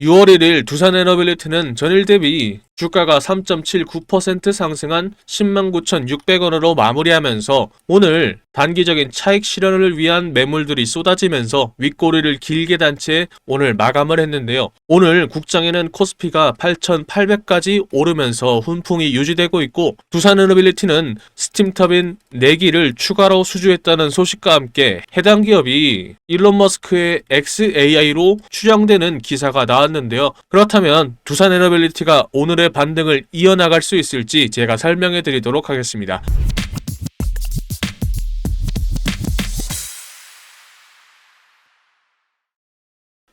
6월 1일 두산에너빌리티는 전일 대비 주가가 3.79% 상승한 109,600원으로 마무리하면서 오늘 단기적인 차익 실현을 위한 매물들이 쏟아지면서 윗꼬리를 길게 단 채 오늘 마감을 했는데요. 오늘 국장에는 코스피가 8,800까지 오르면서 훈풍이 유지되고 있고 두산에너빌리티는 스팀터빈 4기를 추가로 수주했다는 소식과 함께 해당 기업이 일론 머스크의 XAI로 추정되는 기사가 나왔는데요. 그렇다면 두산에너빌리티가 오늘의 반등을 이어나갈 수 있을지 제가 설명해 드리도록 하겠습니다.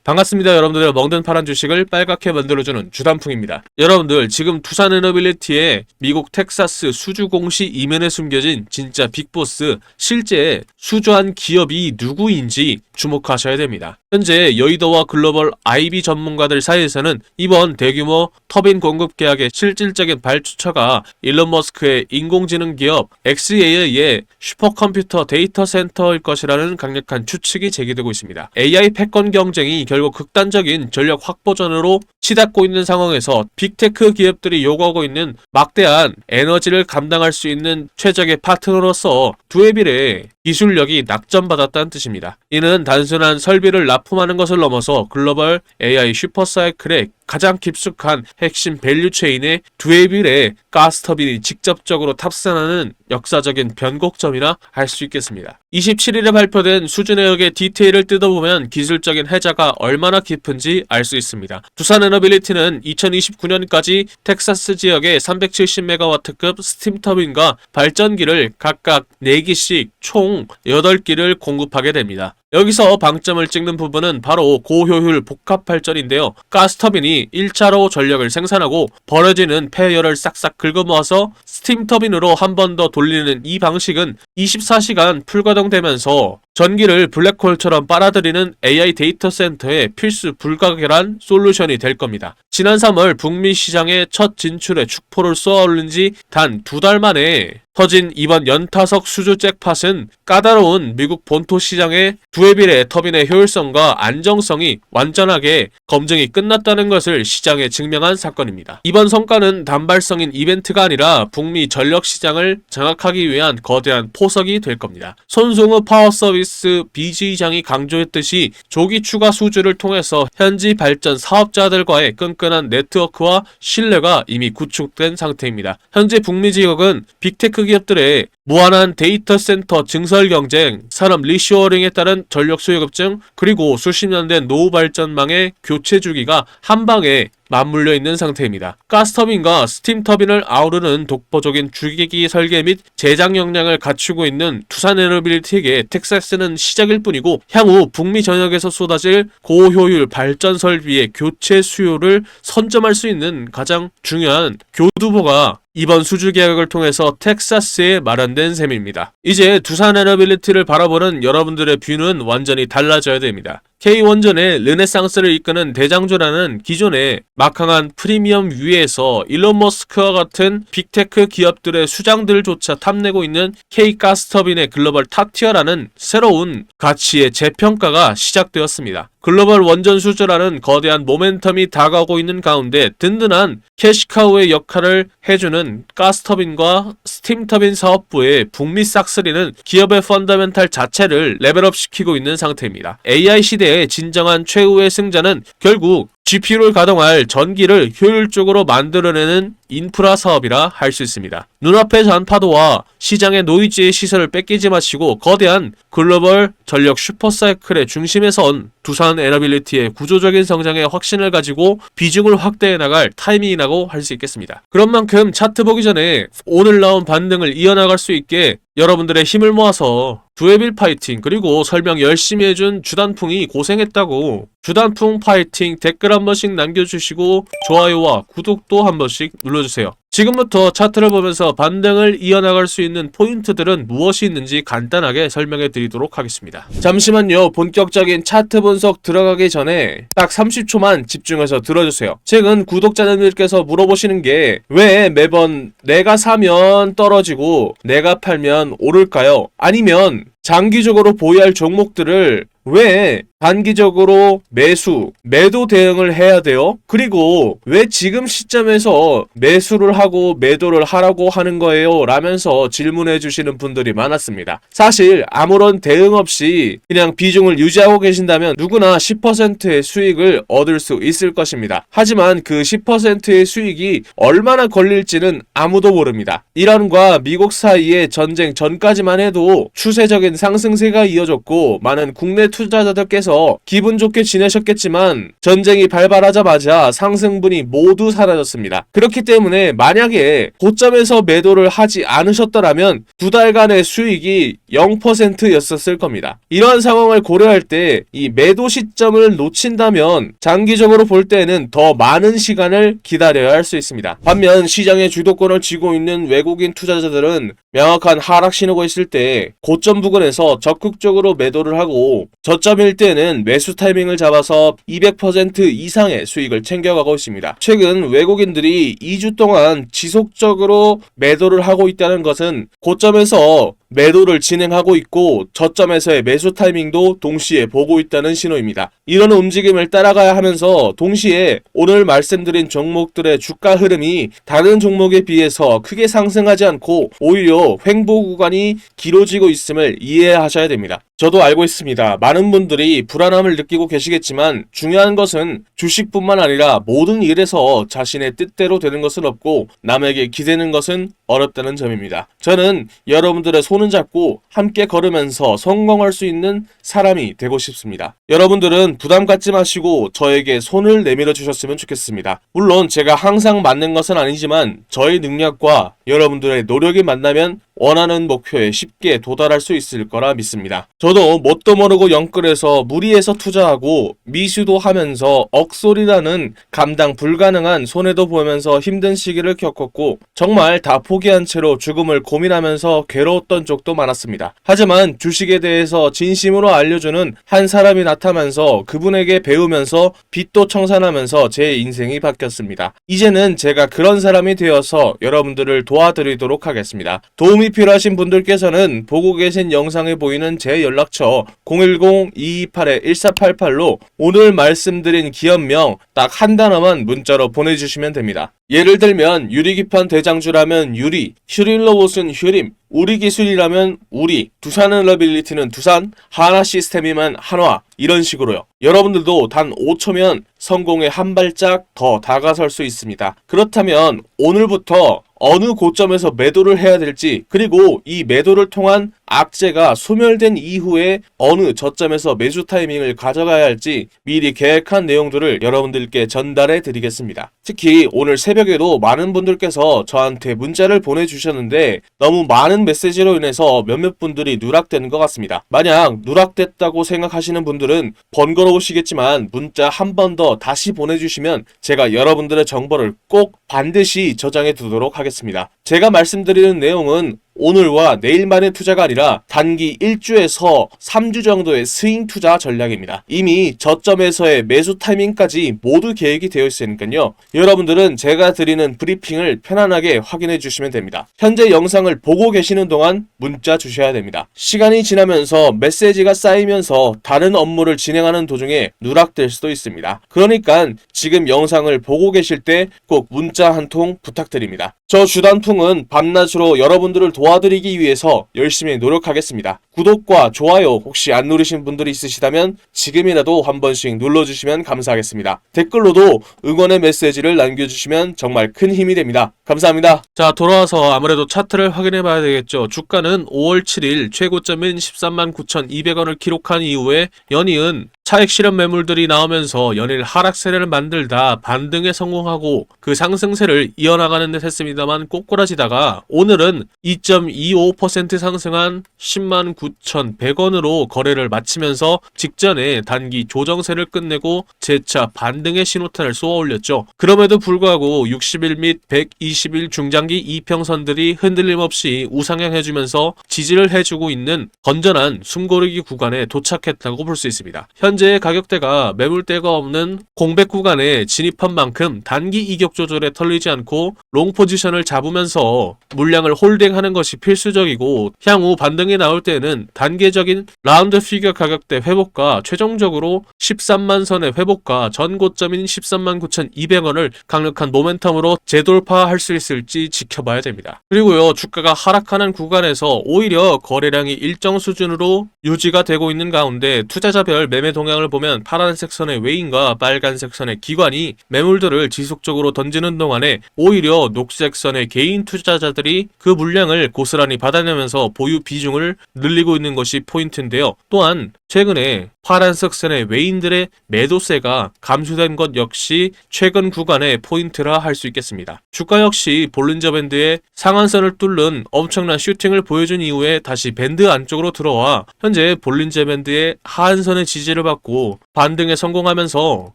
반갑습니다. 여러분들, 먹는 파란 주식을 빨갛게 만들어주는 주단풍입니다. 여러분들, 지금 두산에너빌리티의 미국 텍사스 수주 공시 이면에 숨겨진 진짜 빅보스, 실제 수주한 기업이 누구인지 주목하셔야 됩니다. 현재 여의도와 글로벌 IB 전문가들 사이에서는 이번 대규모 터빈 공급 계약의 실질적인 발주처가 일론 머스크의 인공지능 기업 XAI의 슈퍼컴퓨터 데이터 센터일 것이라는 강력한 추측이 제기되고 있습니다. AI 패권 경쟁이 결국 극단적인 전력 확보전으로 치닫고 있는 상황에서 빅테크 기업들이 요구하고 있는 막대한 에너지를 감당할 수 있는 최적의 파트너로서 두에 비례 기술력이 낙점받았다는 뜻입니다. 이는 단순한 설비를 납품하는 것을 넘어서 글로벌 AI 슈퍼사이클의 가장 깊숙한 핵심 밸류체인에 두에 비례 가스터빈이 직접적으로 탑승하는 역사적인 변곡점이라 할 수 있겠습니다. 27일에 발표된 수준의역의 디테일을 뜯어보면 기술적인 해자가 얼마나 깊은지 알 수 있습니다. 두산에너빌리티는 2029년까지 텍사스 지역의 370메가와트급 스팀터빈과 발전기를 각각 4기씩 총 8기를 공급하게 됩니다. 여기서 방점을 찍는 부분은 바로 고효율 복합 발전인데요. 가스터빈이 1차로 전력을 생산하고 버려지는 폐열을 싹싹 긁어모아서 스팀터빈으로 한 번 더 돌리는 이 방식은 24시간 풀가동되면서 전기를 블랙홀처럼 빨아들이는 AI 데이터 센터의 필수 불가결한 솔루션이 될 겁니다. 지난 3월 북미 시장의 첫 진출에 축포를 쏘아올린 지 단 2달 만에 터진 이번 연타석 수주 잭팟은 까다로운 미국 본토 시장의 두에 비례 터빈의 효율성과 안정성이 완전하게 검증이 끝났다는 것을 시장에 증명한 사건입니다. 이번 성과는 단발성인 이벤트가 아니라 북미 전력 시장을 장악하기 위한 거대한 포석이 될 겁니다. 손승우 파워서비스 BG장이 강조했듯이 조기 추가 수주를 통해서 현지 발전 사업자들과의 끈끈한 네트워크와 신뢰가 이미 구축된 상태입니다. 현재 북미 지역은 빅테크 기업들의 무한한 데이터 센터 증설 경쟁, 산업 리쇼어링에 따른 전력 수요 급증, 그리고 수십 년 된 노후 발전망의 교체 주기가 한 방에 맞물려 있는 상태입니다. 가스터빈과 스팀터빈을 아우르는 독보적인 주기기 설계 및 제작 역량을 갖추고 있는 두산에너빌리티에게 텍사스는 시작일 뿐이고 향후 북미 전역에서 쏟아질 고효율 발전 설비의 교체 수요를 선점할 수 있는 가장 중요한 교두보가 이번 수주 계약을 통해서 텍사스에 마련된 셈입니다. 이제 두산에너빌리티를 바라보는 여러분들의 뷰는 완전히 달라져야 됩니다. K원전의 르네상스를 이끄는 대장주라는 기존의 막강한 프리미엄 위에서 일론 머스크와 같은 빅테크 기업들의 수장들조차 탐내고 있는 K가스터빈의 글로벌 탑티어라는 새로운 가치의 재평가가 시작되었습니다. 글로벌 원전 수주라는 거대한 모멘텀이 다가오고 있는 가운데 든든한 캐시카우의 역할을 해주는 가스터빈과 스팀터빈 사업부의 북미 싹쓸이는 기업의 펀더멘탈 자체를 레벨업시키고 있는 상태입니다. AI 시대의 진정한 최후의 승자는 결국 GPU를 가동할 전기를 효율적으로 만들어내는 인프라 사업이라 할 수 있습니다. 눈앞의 잔파도와 시장의 노이즈의 시선을 뺏기지 마시고 거대한 글로벌 전력 슈퍼사이클의 중심에 선 두산에너빌리티의 구조적인 성장의 확신을 가지고 비중을 확대해 나갈 타이밍이라고 할 수 있겠습니다. 그런 만큼 차트 보기 전에 오늘 나온 반등을 이어나갈 수 있게 여러분들의 힘을 모아서 두에빌 파이팅, 그리고 설명 열심히 해준 주단풍이 고생했다고 주단풍 파이팅 댓글 한 번씩 남겨주시고 좋아요와 구독도 한 번씩 눌러주세요. 지금부터 차트를 보면서 반등을 이어나갈 수 있는 포인트들은 무엇이 있는지 간단하게 설명해 드리도록 하겠습니다. 잠시만요. 본격적인 차트 분석 들어가기 전에 딱 30초만 집중해서 들어주세요. 최근 구독자님들께서 물어보시는 게 왜 매번 내가 사면 떨어지고 내가 팔면 오를까요? 아니면 장기적으로 보유할 종목들을 왜 단기적으로 매도 대응을 해야 돼요? 그리고 왜 지금 시점에서 매수를 하고 매도를 하라고 하는 거예요? 라면서 질문해 주시는 분들이 많았습니다. 사실 아무런 대응 없이 그냥 비중을 유지하고 계신다면 누구나 10%의 수익을 얻을 수 있을 것입니다. 하지만 그 10%의 수익이 얼마나 걸릴지는 아무도 모릅니다. 이란과 미국 사이의 전쟁 전까지만 해도 추세적인 상승세가 이어졌고 많은 국내 투자자들께서 기분 좋게 지내셨겠지만 전쟁이 발발하자마자 상승분이 모두 사라졌습니다. 그렇기 때문에 만약에 고점에서 매도를 하지 않으셨더라면 두 달간의 수익이 0%였었을 겁니다. 이러한 상황을 고려할 때 이 매도 시점을 놓친다면 장기적으로 볼 때는 더 많은 시간을 기다려야 할 수 있습니다. 반면 시장의 주도권을 쥐고 있는 외국인 투자자들은 명확한 하락 신호가 있을 때 고점 부근에서 적극적으로 매도를 하고 저점일 때는 매수 타이밍을 잡아서 200% 이상의 수익을 챙겨가고 있습니다. 최근 외국인들이 2주 동안 지속적으로 매도를 하고 있다는 것은 고점에서 매도를 진행하고 있고 저점에서의 매수 타이밍도 동시에 보고 있다는 신호입니다. 이런 움직임을 따라가야 하면서 동시에 오늘 말씀드린 종목들의 주가 흐름이 다른 종목에 비해서 크게 상승하지 않고 오히려 횡보 구간이 길어지고 있음을 이해하셔야 됩니다. 저도 알고 있습니다. 많은 분들이 불안함을 느끼고 계시겠지만 중요한 것은 주식뿐만 아니라 모든 일에서 자신의 뜻대로 되는 것은 없고 남에게 기대는 것은 어렵다는 점입니다. 저는 여러분들의 손을 잡고 함께 걸으면서 성공할 수 있는 사람이 되고 싶습니다. 여러분들은 부담 갖지 마시고 저에게 손을 내밀어 주셨으면 좋겠습니다. 물론 제가 항상 맞는 것은 아니지만 저의 능력과 여러분들의 노력이 만나면 원하는 목표에 쉽게 도달할 수 있을 거라 믿습니다. 저도 뭣도 모르고 영끌해서 무리해서 투자하고 미수도 하면서 억소리라는 감당 불가능한 손해도 보면서 힘든 시기를 겪었고 정말 다 포기한 채로 죽음을 고민하면서 괴로웠던 적도 많았습니다. 하지만 주식에 대해서 진심으로 알려주는 한 사람이 나타나면서 그분에게 배우면서 빚도 청산하면서 제 인생이 바뀌었습니다. 이제는 제가 그런 사람이 되어서 여러분들을 도와드리도록 하겠습니다. 도움이 필요하신 분들께서는 보고 계신 영상에 보이는 제 연락처 010-228-1488로 오늘 말씀드린 기업명 딱 한 단어만 문자로 보내주시면 됩니다. 예를 들면 유리기판 대장주라면 유리, 휴릴로봇은 휴림, 우리 기술이라면 우리, 두산은러빌리티는 두산, 하나 시스템이면 한화 이런 식으로요. 여러분들도 단 5초면 성공에 한 발짝 더 다가설 수 있습니다. 그렇다면 오늘부터 어느 고점에서 매도를 해야 될지 그리고 이 매도를 통한 악재가 소멸된 이후에 어느 저점에서 매수 타이밍을 가져가야 할지 미리 계획한 내용들을 여러분들께 전달해 드리겠습니다. 특히 오늘 새벽에도 많은 분들께서 저한테 문자를 보내주셨는데 너무 많은 메시지로 인해서 몇몇 분들이 누락되는 것 같습니다. 만약 누락됐다고 생각하시는 분들은 번거로우시겠지만 문자 한 번 더 다시 보내주시면 제가 여러분들의 정보를 꼭 반드시 저장해 두도록 하겠습니다. 제가 말씀드리는 내용은 오늘과 내일만의 투자가 아니라 단기 1주에서 3주 정도의 스윙 투자 전략입니다. 이미 저점에서의 매수 타이밍까지 모두 계획이 되어 있으니까요. 여러분들은 제가 드리는 브리핑을 편안하게 확인해 주시면 됩니다. 현재 영상을 보고 계시는 동안 문자 주셔야 됩니다. 시간이 지나면서 메시지가 쌓이면서 다른 업무를 진행하는 도중에 누락될 수도 있습니다. 그러니까 지금 영상을 보고 계실 때 꼭 문자 한 통 부탁드립니다. 저 주단풍은 밤낮으로 여러분들을 도와드리기 위해서 열심히 노력하겠습니다. 구독과 좋아요 혹시 안 누르신 분들이 있으시다면 지금이라도 한 번씩 눌러주시면 감사하겠습니다. 댓글로도 응원의 메시지를 남겨주시면 정말 큰 힘이 됩니다. 감사합니다. 자, 돌아와서 아무래도 차트를 확인해 봐야 되겠죠. 주가는 5월 7일 최고점인 139,200원을 기록한 이후에 연이은 차익 실현 매물들이 나오면서 연일 하락세를 만들다 반등에 성공하고 그 상승세를 이어나가는 듯 했습니다만 꼬꾸라지다가 오늘은 2.25% 상승한 109,100원으로 거래를 마치면서 직전에 단기 조정세를 끝내고 재차 반등의 신호탄을 쏘아 올렸죠. 그럼에도 불구하고 60일 및 120일 중장기 이평선들이 흔들림 없이 우상향해주면서 지지를 해주고 있는 건전한 숨고르기 구간에 도착했다고 볼 수 있습니다. 현재 현재 가격대가 매물대가 없는 공백 구간에 진입한 만큼 단기 이격 조절에 털리지 않고 롱 포지션을 잡으면서 물량을 홀딩하는 것이 필수적이고, 향후 반등이 나올 때는 단계적인 라운드 피겨 가격대 회복과 최종적으로 13만 선의 회복과 전 고점인 13만 9,200원을 강력한 모멘텀으로 재돌파할 수 있을지 지켜봐야 됩니다. 그리고요, 주가가 하락하는 구간에서 오히려 거래량이 일정 수준으로 유지가 되고 있는 가운데 투자자별 매매 동향을 보면 파란색 선의 외인과 빨간색 선의 기관이 매물들을 지속적으로 던지는 동안에 오히려 녹색 선의 개인 투자자들이 그 물량을 고스란히 받아내면서 보유 비중을 늘리고 있는 것이 포인트인데요. 또한 최근에 파란색 선의 외인들의 매도세가 감소된 것 역시 최근 구간의 포인트라 할 수 있겠습니다. 주가 역시 볼린저 밴드의 상한선을 뚫는 엄청난 슈팅을 보여준 이후에 다시 밴드 안쪽으로 들어와 현재 볼린저 밴드의 하한선의 지지를 받고 반등에 성공하면서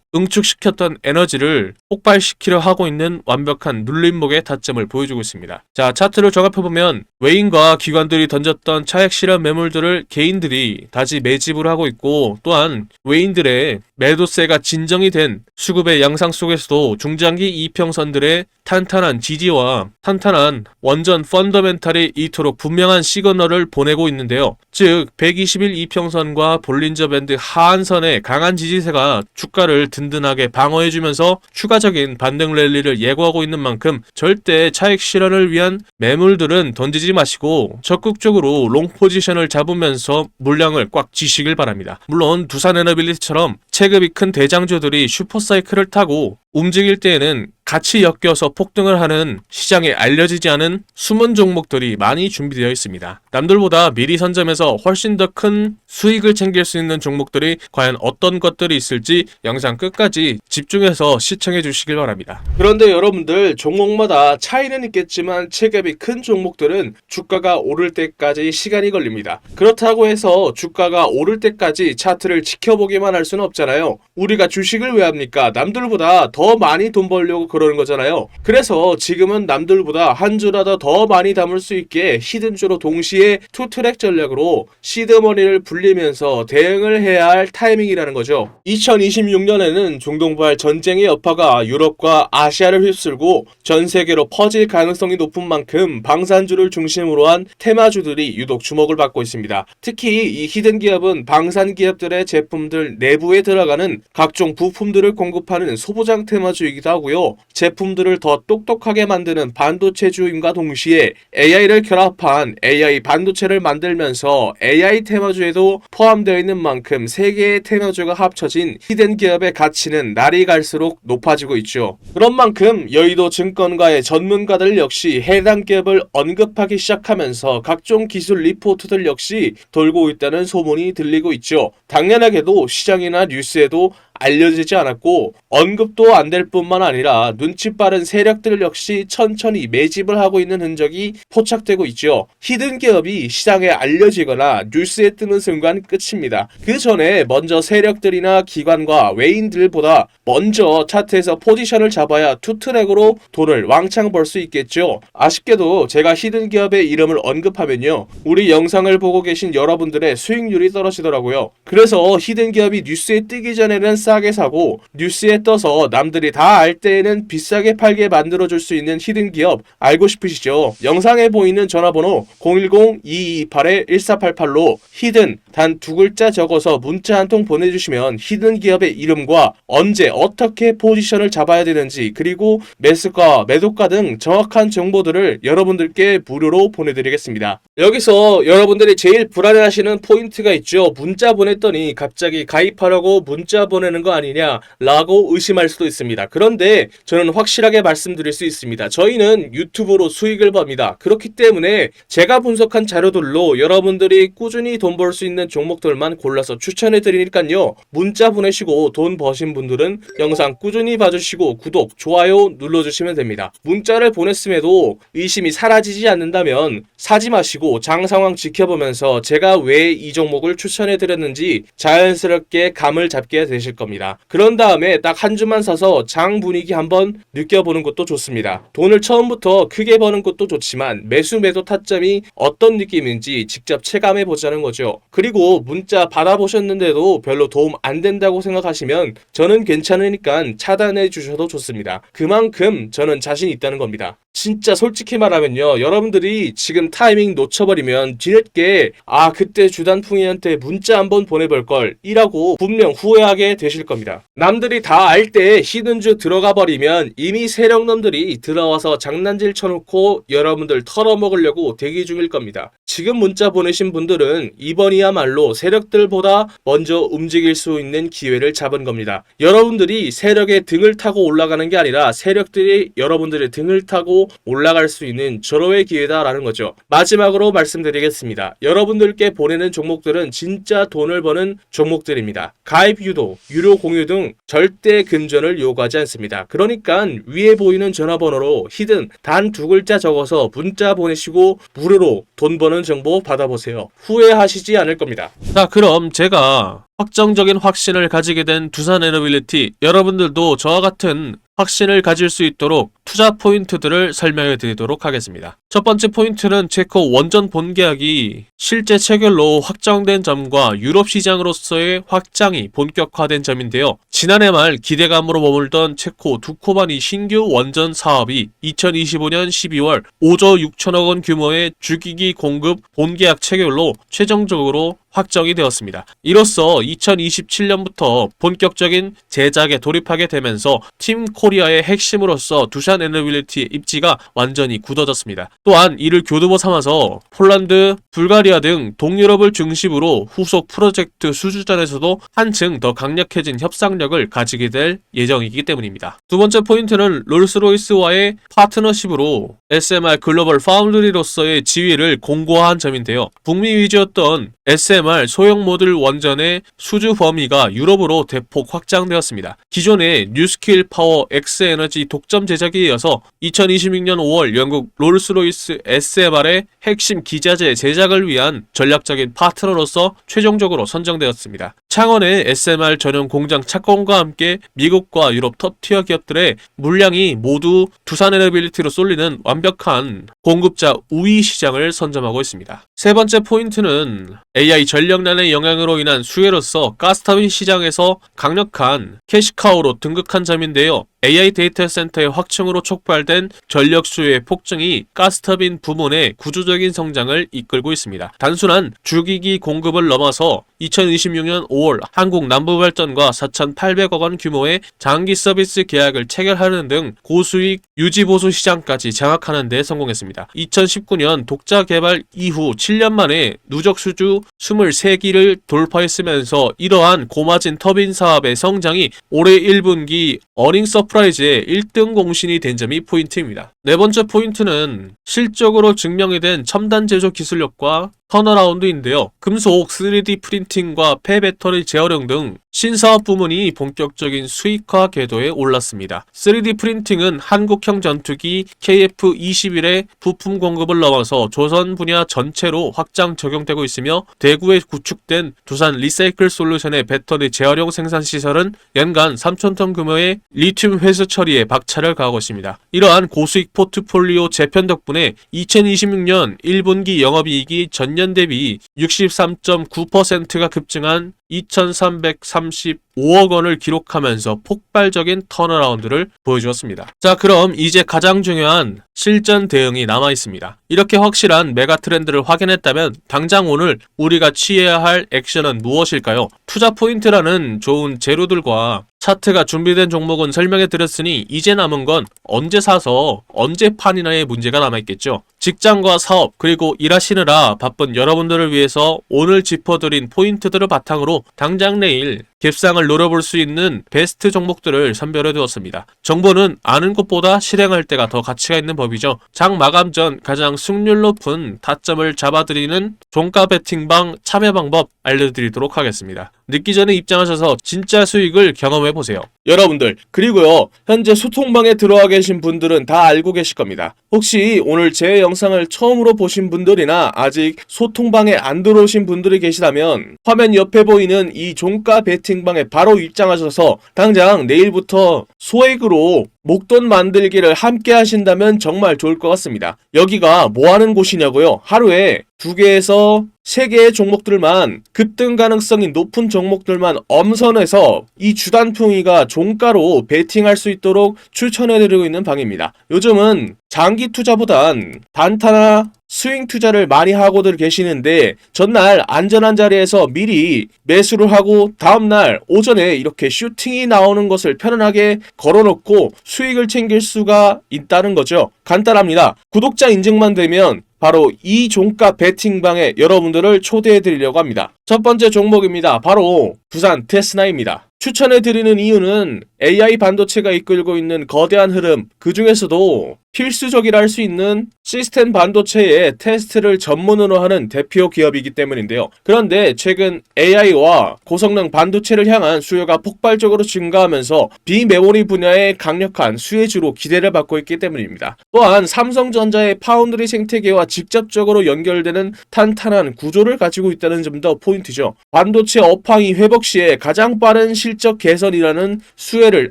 응축시켰던 에너지를 폭발시키려 하고 있는 완벽한 눌림목의 타점을 보여주고 있습니다. 자, 차트를 종합해보면 외인과 기관들이 던졌던 차익 실현 매물들을 개인들이 다시 매집을 하고 있고, 또한 외인들의 매도세가 진정이 된 수급의 양상 속에서도 중장기 이평선들의 탄탄한 지지와 탄탄한 원전 펀더멘탈이 이토록 분명한 시그널을 보내고 있는데요. 즉 120일 이평선과 볼린저 밴드 하한선의 강한 지지세가 주가를 든든하게 방어해주면서 추가적인 반등 랠리를 예고하고 있는 만큼 절대 차익 실현을 위한 매물들은 던지지 마시고 적극적으로 롱 포지션을 잡으면서 물량을 꽉 쥐시길 바랍니다. 물론 두산에너빌리티처럼 체급이 큰 대장주들이 슈퍼사이클을 타고 움직일 때에는 같이 엮여서 폭등을 하는 시장에 알려지지 않은 숨은 종목들이 많이 준비되어 있습니다. 남들보다 미리 선점해서 훨씬 더 큰 수익을 챙길 수 있는 종목들이 과연 어떤 것들이 있을지 영상 끝까지 집중해서 시청해 주시길 바랍니다. 그런데 여러분들, 종목마다 차이는 있겠지만 체급이 큰 종목들은 주가가 오를 때까지 시간이 걸립니다. 그렇다고 해서 주가가 오를 때까지 차트를 지켜보기만 할 수는 없잖아요. 우리가 주식을 왜 합니까? 남들보다 더 많이 돈 벌려고 그러는 거잖아요. 그래서 지금은 남들보다 한 주라도 더 많이 담을 수 있게 히든주로 동시에 투트랙 전략으로 시드머니를 불리면서 대응을 해야 할 타이밍이라는 거죠. 2026년에는 중동발 전쟁의 여파가 유럽과 아시아를 휩쓸고 전 세계로 퍼질 가능성이 높은 만큼 방산주를 중심으로 한 테마주들이 유독 주목을 받고 있습니다. 특히 이 히든 기업은 방산 기업들의 제품들 내부에 들어가는 각종 부품들을 공급하는 소부장 테마주이기도 하고요. 제품들을 더 똑똑하게 만드는 반도체주임과 동시에 AI를 결합한 AI 반도체를 만들면서 AI 테마주에도 포함되어 있는 만큼 세 개의 테마주가 합쳐진 히든 기업의 가치는 날이 갈수록 높아지고 있죠. 그런 만큼 여의도 증권가의 전문가들 역시 해당 기업을 언급하기 시작하면서 각종 기술 리포트들 역시 돌고 있다는 소문이 들리고 있죠. 당연하게도 시장이나 뉴스에도 알려지지 않았고 언급도 안 될 뿐만 아니라 눈치 빠른 세력들 역시 천천히 매집을 하고 있는 흔적이 포착되고 있죠. 히든 기업이 시장에 알려지거나 뉴스에 뜨는 순간 끝입니다. 그 전에 먼저 세력들이나 기관과 외인들보다 먼저 차트에서 포지션을 잡아야 투트랙으로 돈을 왕창 벌 수 있겠죠. 아쉽게도 제가 히든 기업의 이름을 언급하면요, 우리 영상을 보고 계신 여러분들의 수익률이 떨어지더라고요. 그래서 히든 기업이 뉴스에 뜨기 전에는 싸게 사고 뉴스에 떠서 남들이 다 알 때에는 비싸게 팔게 만들어줄 수 있는 히든 기업 알고 싶으시죠? 영상에 보이는 전화번호 010-2228-1488로 히든 단 두 글자 적어서 문자 한 통 보내주시면 히든 기업의 이름과 언제 어떻게 포지션을 잡아야 되는지, 그리고 매수가 매도가 등 정확한 정보들을 여러분들께 무료로 보내드리겠습니다. 여기서 여러분들이 제일 불안해하시는 포인트가 있죠. 문자 보냈더니 갑자기 가입하라고 문자 보내는 거 아니냐 라고 의심할 수도 있습니다. 그런데 저는 확실하게 말씀드릴 수 있습니다. 저희는 유튜브로 수익을 법니다. 그렇기 때문에 제가 분석한 자료들로 여러분들이 꾸준히 돈 벌 수 있는 종목들만 골라서 추천해 드리니까요, 문자 보내시고 돈 버신 분들은 영상 꾸준히 봐주시고 구독, 좋아요 눌러주시면 됩니다. 문자를 보냈음에도 의심이 사라지지 않는다면 사지 마시고 장 상황 지켜보면서 제가 왜 이 종목을 추천해 드렸는지 자연스럽게 감을 잡게 되실 겁니다. 겁니다. 그런 다음에 딱 한 주만 사서 장 분위기 한번 느껴보는 것도 좋습니다. 돈을 처음부터 크게 버는 것도 좋지만 매수 매도 타점이 어떤 느낌인지 직접 체감해 보자는 거죠. 그리고 문자 받아보셨는데도 별로 도움 안 된다고 생각하시면 저는 괜찮으니까 차단해 주셔도 좋습니다. 그만큼 저는 자신 있다는 겁니다. 진짜 솔직히 말하면요, 여러분들이 지금 타이밍 놓쳐버리면 뒤늦게 그때 주단풍이한테 문자 한번 보내볼걸 이라고 분명 후회하게 되실 겁니다. 남들이 다 알 때 히든주 들어가 버리면 이미 세력놈들이 들어와서 장난질 쳐놓고 여러분들 털어먹으려고 대기 중일 겁니다. 지금 문자 보내신 분들은 이번이야말로 세력들보다 먼저 움직일 수 있는 기회를 잡은 겁니다. 여러분들이 세력의 등을 타고 올라가는 게 아니라 세력들이 여러분들의 등을 타고 올라갈 수 있는 절호의 기회다라는 거죠. 마지막으로 말씀드리겠습니다. 여러분들께 보내는 종목들은 진짜 돈을 버는 종목들입니다. 가입 유도, 유료 공유 등 절대 금전을 요구하지 않습니다. 그러니까 위에 보이는 전화번호로 히든 단 2글자 적어서 문자 보내시고 무료로 돈 버는 정보 받아보세요. 후회하시지 않을 겁니다. 자, 그럼 제가 확정적인 확신을 가지게 된 두산에너빌리티, 여러분들도 저와 같은 확신을 가질 수 있도록 투자 포인트들을 설명해 드리도록 하겠습니다. 첫 번째 포인트는 체코 원전 본계약이 실제 체결로 확정된 점과 유럽 시장으로서의 확장이 본격화된 점인데요. 지난해 말 기대감으로 머물던 체코 두코바니 신규 원전 사업이 2025년 12월 5조 6천억 원 규모의 주기기 공급 본계약 체결로 최종적으로 확정이 되었습니다. 이로써 2027년부터 본격적인 제작에 돌입하게 되면서 팀 코리아의 핵심으로서 두산에너빌리티의 입지가 완전히 굳어졌습니다. 또한 이를 교두보 삼아서 폴란드, 불가리아 등 동유럽을 중심으로 후속 프로젝트 수주전에서도 한층 더 강력해진 협상력을 가지게 될 예정이기 때문입니다. 두 번째 포인트는 롤스로이스와의 파트너십으로 SMR 글로벌 파운드리로서의 지위를 공고한 점인데요. 북미 위주였던 SMR 소형 모듈 원전의 수주 범위가 유럽으로 대폭 확장되었습니다. 기존의 뉴스킬 파워 X에너지 독점 제작에 이어서 2026년 5월 영국 롤스로이스 SMR의 핵심 기자재 제작을 위한 전략적인 파트너로서 최종적으로 선정되었습니다. 창원의 SMR 전용 공장 착공과 함께 미국과 유럽 톱티어 기업들의 물량이 모두 두산에너빌리티로 쏠리는 완벽한 공급자 우위 시장을 선점하고 있습니다. 세 번째 포인트는 AI 전력난의 영향으로 인한 수혜로서 가스터빈 시장에서 강력한 캐시카우로 등극한 점인데요. AI 데이터 센터의 확충으로 촉발된 전력 수요의 폭증이 가스터빈 부문의 구조적인 성장을 이끌고 있습니다. 단순한 주기기 공급을 넘어서 2026년 5월 한국 남부발전과 4,800억 원 규모의 장기 서비스 계약을 체결하는 등 고수익 유지보수 시장까지 장악하는 데 성공했습니다. 2019년 독자 개발 이후 7년 만에 누적 수주 23기를 돌파했으면서 이러한 고마진 터빈 사업의 성장이 올해 1분기 어닝 서프라이즈의 1등 공신이 된 점이 포인트입니다. 네 번째 포인트는 실적으로 증명이 된 첨단 제조 기술력과 턴어라운드인데요. 금속 3D 프린팅과 폐배터리 재활용 등 신사업 부문이 본격적인 수익화 궤도에 올랐습니다. 3D 프린팅은 한국형 전투기 KF-21의 부품 공급을 넘어서 조선 분야 전체로 확장 적용되고 있으며 대구에 구축된 두산 리사이클 솔루션의 배터리 재활용 생산 시설은 연간 3,000톤 규모의 리튬 회수 처리에 박차를 가하고 있습니다. 이러한 고수익 포트폴리오 재편 덕분에 2026년 1분기 영업이익이 전년 대비 63.9%가 급증한 2,335억 원을 기록하면서 폭발적인 턴어라운드를 보여주었습니다. 자, 그럼 이제 가장 중요한 실전 대응이 남아있습니다. 이렇게 확실한 메가 트렌드를 확인했다면 당장 오늘 우리가 취해야 할 액션은 무엇일까요? 투자 포인트라는 좋은 재료들과 차트가 준비된 종목은 설명해 드렸으니 이제 남은 건 언제 사서 언제 판이나의 문제가 남아있겠죠. 직장과 사업 그리고 일하시느라 바쁜 여러분들을 위해서 오늘 짚어드린 포인트들을 바탕으로 당장 내일 갭상을 노려볼 수 있는 베스트 종목들을 선별해 두었습니다. 정보는 아는 것보다 실행할 때가 더 가치가 있는 법이죠. 장 마감 전 가장 승률 높은 타점을 잡아드리는 종가 베팅방 참여 방법 알려드리도록 하겠습니다. 늦기 전에 입장하셔서 진짜 수익을 경험해 보세요. 여러분들, 그리고요, 현재 소통방에 들어와 계신 분들은 다 알고 계실 겁니다. 혹시 오늘 제 영상을 처음으로 보신 분들이나 아직 소통방에 안 들어오신 분들이 계시다면 화면 옆에 보이는 이 종가 베팅방에 바로 입장하셔서 당장 내일부터 소액으로 목돈 만들기를 함께 하신다면 정말 좋을 것 같습니다. 여기가 뭐 하는 곳이냐고요? 하루에 2개에서 3개의 종목들만, 급등 가능성이 높은 종목들만 엄선해서 이 주단풍이가 종가로 베팅할 수 있도록 추천해드리고 있는 방입니다. 요즘은 장기 투자보단 단타나 스윙 투자를 많이 하고들 계시는데 전날 안전한 자리에서 미리 매수를 하고 다음날 오전에 이렇게 슈팅이 나오는 것을 편안하게 걸어놓고 수익을 챙길 수가 있다는 거죠. 간단합니다. 구독자 인증만 되면 바로 이 종가 베팅방에 여러분들을 초대해 드리려고 합니다. 첫 번째 종목입니다. 바로 두산 테스나입니다. 추천해드리는 이유는 AI 반도체가 이끌고 있는 거대한 흐름, 그 중에서도 필수적이라 할 수 있는 시스템 반도체의 테스트를 전문으로 하는 대표 기업이기 때문인데요. 그런데 최근 AI와 고성능 반도체를 향한 수요가 폭발적으로 증가하면서 비메모리 분야의 강력한 수혜주로 기대를 받고 있기 때문입니다. 또한 삼성전자의 파운드리 생태계와 직접적으로 연결되는 탄탄한 구조를 가지고 있다는 점도 포인트죠. 반도체 업황이 회복 시에 가장 빠른 실적 개선이라는 수혜를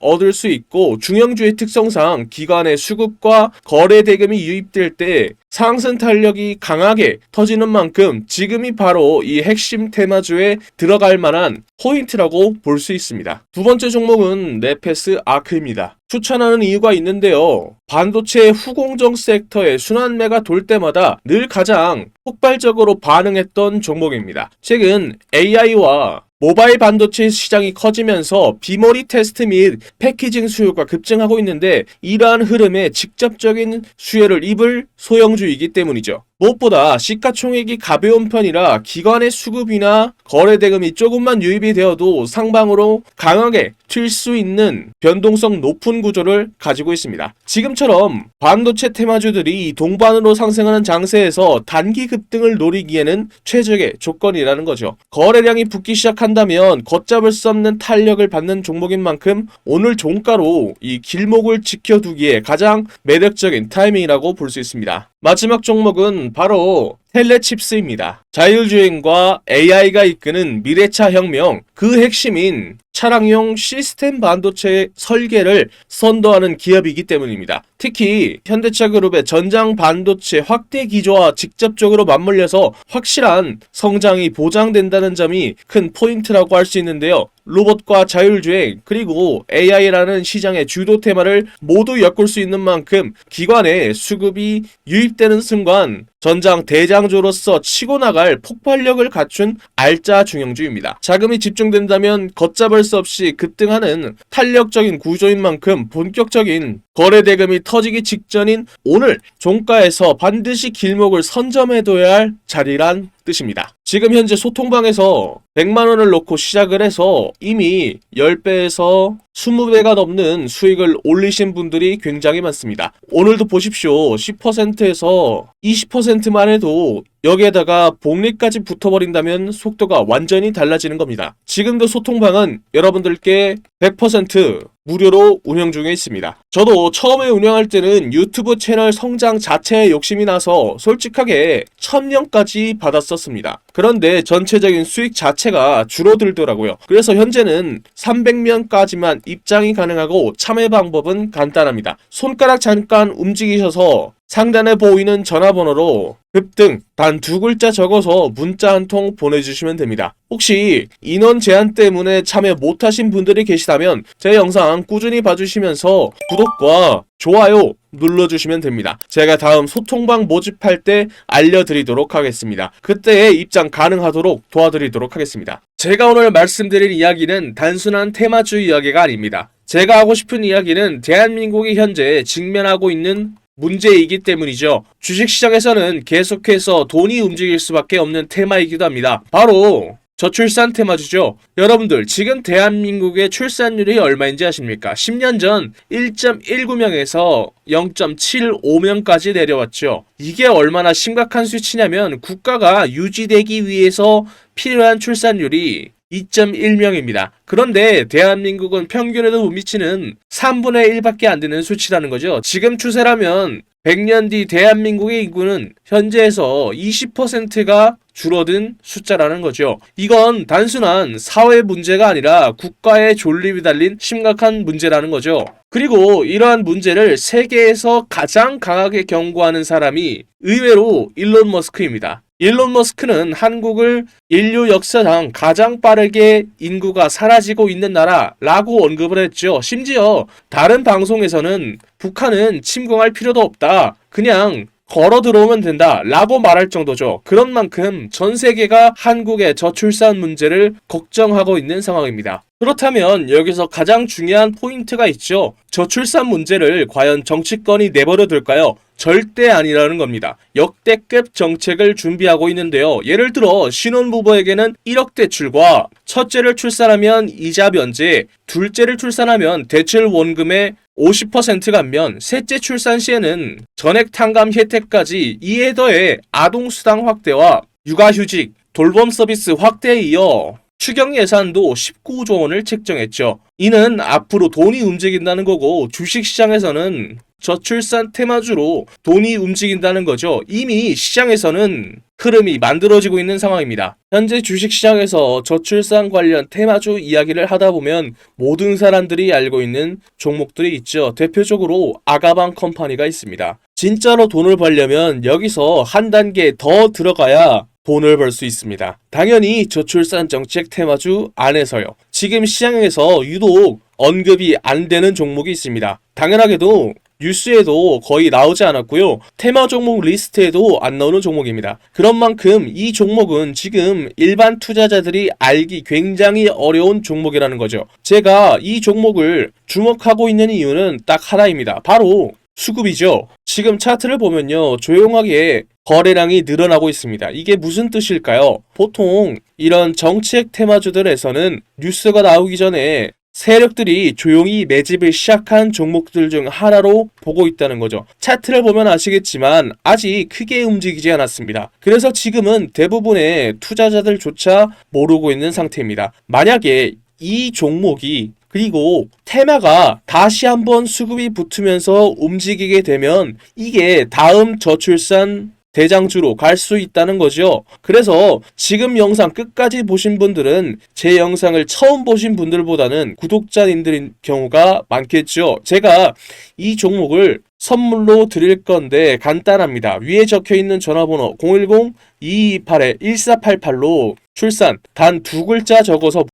얻을 수 있고, 중형주의 특성상 기관의 수급과 거래 대금이 유입될 때 상승 탄력이 강하게 터지는 만큼 지금이 바로 이 핵심 테마주에 들어갈 만한 포인트라고 볼 수 있습니다. 두 번째 종목은 네페스 아크입니다. 추천하는 이유가 있는데요. 반도체 후공정 섹터의 순환매가 돌 때마다 늘 가장 폭발적으로 반응했던 종목입니다. 최근 AI와 모바일 반도체 시장이 커지면서 비머리 테스트 및 패키징 수요가 급증하고 있는데 이러한 흐름에 직접적인 수혜를 입을 소형주이기 때문이죠. 무엇보다 시가총액이 가벼운 편이라 기관의 수급이나 거래 대금이 조금만 유입이 되어도 상방으로 강하게 튈 수 있는 변동성 높은 구조를 가지고 있습니다. 지금처럼 반도체 테마주들이 동반으로 상승하는 장세에서 단기 급등을 노리기에는 최적의 조건이라는 거죠. 거래량이 붙기 시작한다면 걷잡을 수 없는 탄력을 받는 종목인 만큼 오늘 종가로 이 길목을 지켜두기에 가장 매력적인 타이밍이라고 볼 수 있습니다. 마지막 종목은 바로 텔레칩스입니다. 자율주행과 AI가 이끄는 미래차 혁명, 그 핵심인 차량용 시스템 반도체 설계를 선도하는 기업이기 때문입니다. 특히 현대차 그룹의 전장 반도체 확대 기조와 직접적으로 맞물려서 확실한 성장이 보장된다는 점이 큰 포인트라고 할 수 있는데요. 로봇과 자율주행 그리고 AI라는 시장의 주도 테마를 모두 엮을 수 있는 만큼 기관의 수급이 유입되는 순간 전장 대장주로서 치고 나갈 폭발력을 갖춘 알짜 중형주입니다. 자금이 집중된다면 걷잡을 수 없이 급등하는 탄력적인 구조인 만큼 본격적인 거래 대금이 터지기 직전인 오늘 종가에서 반드시 길목을 선점해둬야 할 자리란 뜻입니다. 지금 현재 소통방에서 100만원을 놓고 시작을 해서 이미 10배에서 20배가 넘는 수익을 올리신 분들이 굉장히 많습니다. 오늘도 보십시오. 10%에서 20%만 해도 여기에다가 복리까지 붙어버린다면 속도가 완전히 달라지는 겁니다. 지금도 소통방은 여러분들께 100% 무료로 운영 중에 있습니다. 저도 처음에 운영할 때는 유튜브 채널 성장 자체에 욕심이 나서 솔직하게 1000명까지 받았었습니다. 그런데 전체적인 수익 자체가 줄어들더라고요. 그래서 현재는 300명까지만 입장이 가능하고 참여 방법은 간단합니다. 손가락 잠깐 움직이셔서 상단에 보이는 전화번호로 급등 단 2글자 적어서 문자 한 통 보내주시면 됩니다. 혹시 인원 제한 때문에 참여 못하신 분들이 계시다면 제 영상 꾸준히 봐주시면서 구독과 좋아요 눌러주시면 됩니다. 제가 다음 소통방 모집할 때 알려드리도록 하겠습니다. 그때에 입장 가능하도록 도와드리도록 하겠습니다. 제가 오늘 말씀드릴 이야기는 단순한 테마주 이야기가 아닙니다. 제가 하고 싶은 이야기는 대한민국이 현재 직면하고 있는 문제이기 때문이죠. 주식시장에서는 계속해서 돈이 움직일 수밖에 없는 테마이기도 합니다. 바로 저출산 테마주죠. 여러분들 지금 대한민국의 출산율이 얼마인지 아십니까? 10년 전 1.19명에서 0.75명까지 내려왔죠. 이게 얼마나 심각한 수치냐면 국가가 유지되기 위해서 필요한 출산율이 2.1명입니다. 그런데 대한민국은 평균에도 못 미치는 3분의 1밖에 안 되는 수치라는 거죠. 지금 추세라면 100년 뒤 대한민국의 인구는 현재에서 20%가 줄어든 숫자라는 거죠. 이건 단순한 사회 문제가 아니라 국가의 존립이 달린 심각한 문제라는 거죠. 그리고 이러한 문제를 세계에서 가장 강하게 경고하는 사람이 의외로 일론 머스크입니다. 일론 머스크는 한국을 인류 역사상 가장 빠르게 인구가 사라지고 있는 나라라고 언급을 했죠. 심지어 다른 방송에서는 북한은 침공할 필요도 없다. 그냥 걸어 들어오면 된다 라고 말할 정도죠. 그런 만큼 전 세계가 한국의 저출산 문제를 걱정하고 있는 상황입니다. 그렇다면 여기서 가장 중요한 포인트가 있죠. 저출산 문제를 과연 정치권이 내버려 둘까요? 절대 아니라는 겁니다. 역대급 정책을 준비하고 있는데요. 예를 들어 신혼부부에게는 1억 대출과 첫째를 출산하면 이자 면제, 둘째를 출산하면 대출 원금의 50% 감면, 셋째 출산 시에는 전액 탕감 혜택까지, 이에 더해 아동수당 확대와 육아휴직, 돌봄 서비스 확대에 이어 추경 예산도 19조 원을 책정했죠. 이는 앞으로 돈이 움직인다는 거고 주식시장에서는 저출산 테마주로 돈이 움직인다는 거죠. 이미 시장에서는 흐름이 만들어지고 있는 상황입니다. 현재 주식시장에서 저출산 관련 테마주 이야기를 하다 보면 모든 사람들이 알고 있는 종목들이 있죠. 대표적으로 아가방 컴퍼니가 있습니다. 진짜로 돈을 벌려면 여기서 한 단계 더 들어가야 돈을 벌 수 있습니다. 당연히 저출산 정책 테마주 안에서요. 지금 시장에서 유독 언급이 안 되는 종목이 있습니다. 당연하게도 뉴스에도 거의 나오지 않았고요. 테마 종목 리스트에도 안 나오는 종목입니다. 그런 만큼 이 종목은 지금 일반 투자자들이 알기 굉장히 어려운 종목이라는 거죠. 제가 이 종목을 주목하고 있는 이유는 딱 하나입니다. 바로 수급이죠. 지금 차트를 보면요. 조용하게 거래량이 늘어나고 있습니다. 이게 무슨 뜻일까요? 보통 이런 정책 테마주들에서는 뉴스가 나오기 전에 세력들이 조용히 매집을 시작한 종목들 중 하나로 보고 있다는 거죠. 차트를 보면 아시겠지만 아직 크게 움직이지 않았습니다. 그래서 지금은 대부분의 투자자들조차 모르고 있는 상태입니다. 만약에 이 종목이 그리고 테마가 다시 한번 수급이 붙으면서 움직이게 되면 이게 다음 저출산 대장주로 갈 수 있다는 거죠. 그래서 지금 영상 끝까지 보신 분들은 제 영상을 처음 보신 분들보다는 구독자님들인 경우가 많겠죠. 제가 이 종목을 선물로 드릴 건데 간단합니다. 위에 적혀있는 전화번호 010-228-1488로 출산 단 2글자 적어서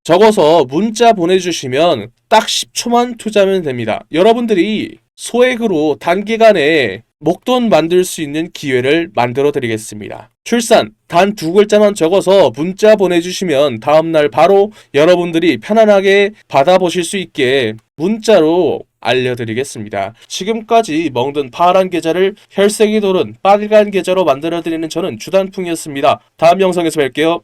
문자 보내주시면 딱 10초만 투자하면 됩니다. 여러분들이 소액으로 단기간에 목돈 만들 수 있는 기회를 만들어 드리겠습니다. 출산 단 2글자만 적어서 문자 보내주시면 다음날 바로 여러분들이 편안하게 받아보실 수 있게 문자로 알려드리겠습니다. 지금까지 멍든 파란 계좌를 혈색이 도는 빨간 계좌로 만들어드리는 저는 주단풍이었습니다. 다음 영상에서 뵐게요.